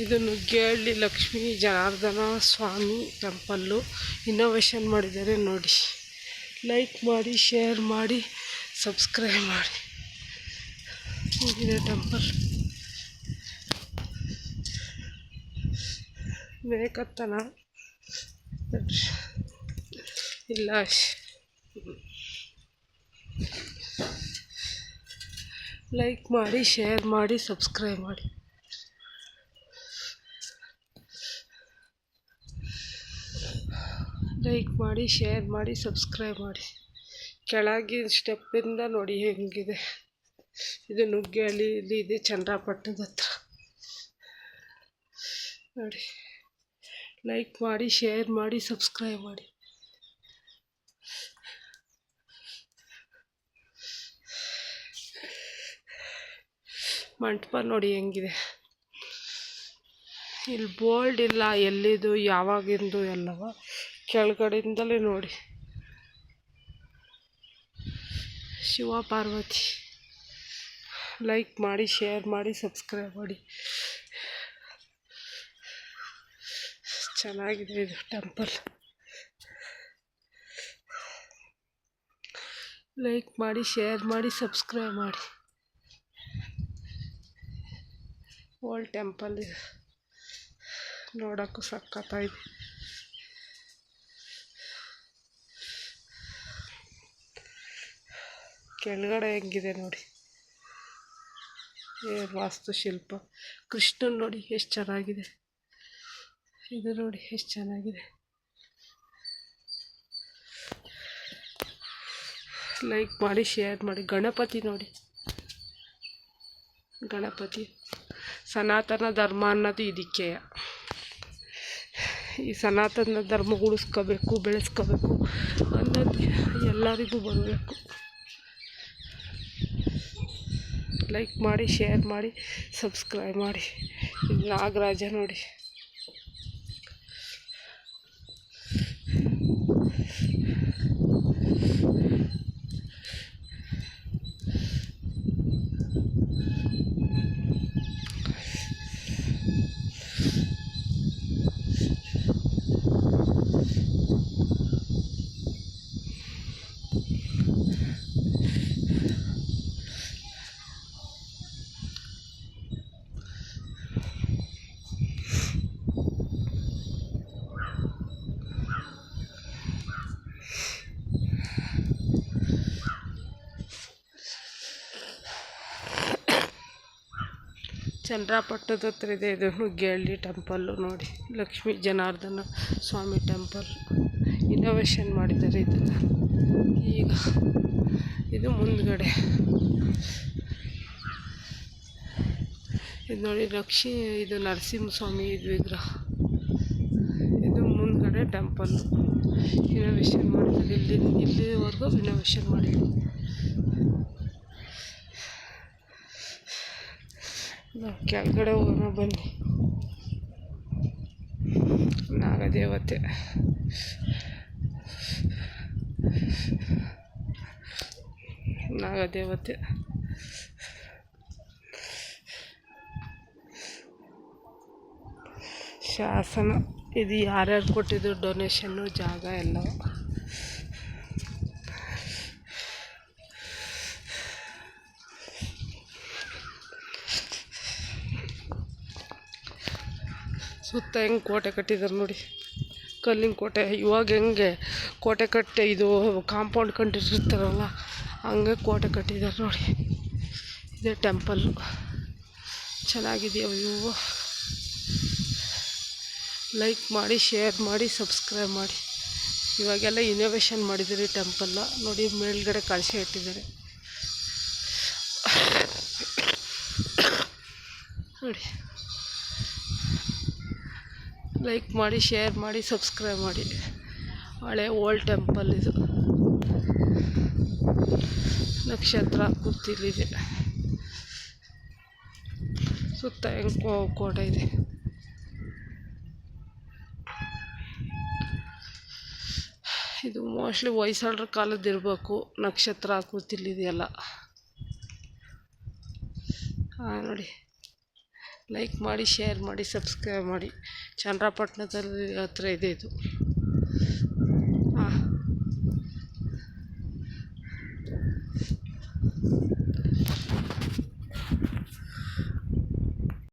ಇದು ನುಗ್ಗೇಹಳ್ಳಿ ಲಕ್ಷ್ಮೀ ಜನಾರ್ದನ ಸ್ವಾಮಿ temple. Innovation ಮಾಡಿದ್ದಾರೆ ನೋಡಿ. ಲೈಕ್ ಮಾಡಿ, ಶೇರ್ ಮಾಡಿ, ಸಬ್ಸ್ಕ್ರೈಬ್ ಮಾಡಿ. ಹೀಗಿದೆ ಟೆಂಪಲ್. ಮೇಕತ್ತನ ಇಲ್ಲ. ಲೈಕ್ ಮಾಡಿ, ಶೇರ್ ಮಾಡಿ, ಸಬ್ಸ್ಕ್ರೈಬ್ ಮಾಡಿ. ಲೈಕ್ ಮಾಡಿ, ಶೇರ್ ಮಾಡಿ, ಸಬ್ಸ್ಕ್ರೈಬ್ ಮಾಡಿ. ಕೆಳಗಿನ ಸ್ಟೆಪ್ಪಿಂದ ನೋಡಿ ಹೆಂಗಿದೆ. ಇದು ನುಗ್ಗೇಹಳ್ಳಿ, ಇಲ್ಲಿ ಇದೆ ಚನ್ನರಾಯಪಟ್ಟಣದ ಹತ್ರ ನೋಡಿ. ಲೈಕ್ ಮಾಡಿ, ಶೇರ್ ಮಾಡಿ, ಸಬ್ಸ್ಕ್ರೈಬ್ ಮಾಡಿ. ಮಂಟಪ ನೋಡಿ ಹೆಂಗಿದೆ. ಇಲ್ಲಿ ಬೋಲ್ಡ್ ಇಲ್ಲ, ಎಲ್ಲಿದು ಯಾವಾಗಿಂದು ಎಲ್ಲವ ಕೆಳಗಡೆಯಿಂದಲೇ ನೋಡಿ. ಶಿವ ಪಾರ್ವತಿ. ಲೈಕ್ ಮಾಡಿ, ಶೇರ್ ಮಾಡಿ, ಸಬ್ಸ್ಕ್ರೈಬ್ ಮಾಡಿ. ಚೆನ್ನಾಗಿದೆ ಇದು ಟೆಂಪಲ್. ಲೈಕ್ ಮಾಡಿ, ಶೇರ್ ಮಾಡಿ, ಸಬ್ಸ್ಕ್ರೈಬ್ ಮಾಡಿ. ಓಲ್ಡ್ ಟೆಂಪಲ್ ಇದು, ನೋಡೋಕ್ಕೂ ಸಖತ್ತಾಗಿದೆ. ಕೆಳಗಡೆ ಹೆಂಗಿದೆ ನೋಡಿ. ವಾಸ್ತುಶಿಲ್ಪ. ಕೃಷ್ಣನ್ ನೋಡಿ ಎಷ್ಟು ಚೆನ್ನಾಗಿದೆ. ಇದು ನೋಡಿ ಎಷ್ಟು ಚೆನ್ನಾಗಿದೆ. ಲೈಕ್ ಮಾಡಿ, ಶೇರ್ ಮಾಡಿ. ಗಣಪತಿ ನೋಡಿ. ಗಣಪತಿ ಸನಾತನ ಧರ್ಮ ಅನ್ನೋದು ಇದಕ್ಕೆ. ಈ ಸನಾತನ ಧರ್ಮ ಉಳಿಸ್ಕೋಬೇಕು, ಬೆಳೆಸ್ಕೋಬೇಕು ಅನ್ನೋದು ಎಲ್ಲರಿಗೂ ಬರಬೇಕು. ಲೈಕ್ ಮಾಡಿ, ಶೇರ್ ಮಾಡಿ, ಸಬ್ಸ್ಕ್ರೈಬ್ ಮಾಡಿ. ಇದು ನಾಗರಾಜ ನೋಡಿ. ಚನ್ನರಾಯಪಟ್ಟಣದ ಹತ್ರ ಇದೆ ಇದು ನುಗ್ಗೇಹಳ್ಳಿ ಟೆಂಪಲ್ಲು ನೋಡಿ. ಲಕ್ಷ್ಮೀ ಜನಾರ್ದನ ಸ್ವಾಮಿ ಟೆಂಪಲ್. ಇನ್ನೋವೇಷನ್ ಮಾಡಿದ್ದಾರೆ ಇದನ್ನು ಈಗ. ಇದು ಮುಂದ್ಗಡೆ ಇದು ನೋಡಿ. ಇದು ನರಸಿಂಹಸ್ವಾಮಿ ಇದು ವಿಗ್ರಹ. ಇದು ಮುಂದ್ಗಡೆ ಟೆಂಪಲ್ಲು. ಇನ್ನೋವೇಷನ್ ಮಾಡಿದ್ದಾರೆ. ಇಲ್ಲಿವರೆಗೂ ಇನ್ನೋವೇಷನ್ ಮಾಡಿದ್ದಾರೆ. ನಾವು ಕೆಳಗಡೆ ಹೋಗೋಣ ಬನ್ನಿ. ನಾಗದೇವತೆ. ನಾಗದೇವತೆ. ಶಾಸನ. ಇದು ಯಾರ್ಯಾರು ಕೊಟ್ಟಿದ್ದು ಡೊನೇಷನ್ನು, ಜಾಗ ಎಲ್ಲ. ಸುತ್ತ ಹೆಂಗೆ ಕೋಟೆ ಕಟ್ಟಿದ್ದಾರೆ ನೋಡಿ. ಕಲ್ಲಿನ ಕೋಟೆ. ಇವಾಗ ಹೆಂಗೆ ಕೋಟೆ ಕಟ್ಟೆ ಇದು ಕಾಂಪೌಂಡ್ ಕಟ್ಟಿರ್ತಾರಲ್ಲ ಹಂಗೆ ಕೋಟೆ ಕಟ್ಟಿದ್ದಾರೆ ನೋಡಿ. ಇದೇ ಟೆಂಪಲ್ಲು. ಚೆನ್ನಾಗಿದೆಯೋ ಇವು. ಲೈಕ್ ಮಾಡಿ, ಶೇರ್ ಮಾಡಿ, ಸಬ್ಸ್ಕ್ರೈಬ್ ಮಾಡಿ. ಇವಾಗೆಲ್ಲ ಇನ್ನೋವೇಷನ್ ಮಾಡಿದ್ದಾರೆ ಟೆಂಪಲ್ಲ ನೋಡಿ. ಮೇಲ್ಗಡೆ ಕಳಶ ಇಟ್ಟಿದ್ದಾರೆ ನೋಡಿ. ಲೈಕ್ ಮಾಡಿ, ಶೇರ್ ಮಾಡಿ, ಸಬ್ಸ್ಕ್ರೈಬ್ ಮಾಡಿ. ಹಳೆ ಓಲ್ಡ್ ಟೆಂಪಲ್ ಇದು. ನಕ್ಷತ್ರ ಕೂತಿಲ್ಲಿದೆ. ಸುತ್ತ ಹೆಂಗೆ ಕೋಟೆ ಇದೆ. ಇದು ಮೋಸ್ಟ್ಲಿ ಹೊಯ್ಸಳರ ಕಾಲದ್ದು ಇರಬೇಕು. ನಕ್ಷತ್ರ ಕೂತಿಲ್ಲಿದೆಯಲ್ಲ ನೋಡಿ. ಲೈಕ್ ಮಾಡಿ, ಶೇರ್ ಮಾಡಿ, ಸಬ್ಸ್ಕ್ರೈಬ್ ಮಾಡಿ. ಚನ್ನರಾಪಟ್ಟಣದಲ್ಲಿ ಹತ್ರ ಇದೆ ಇದು.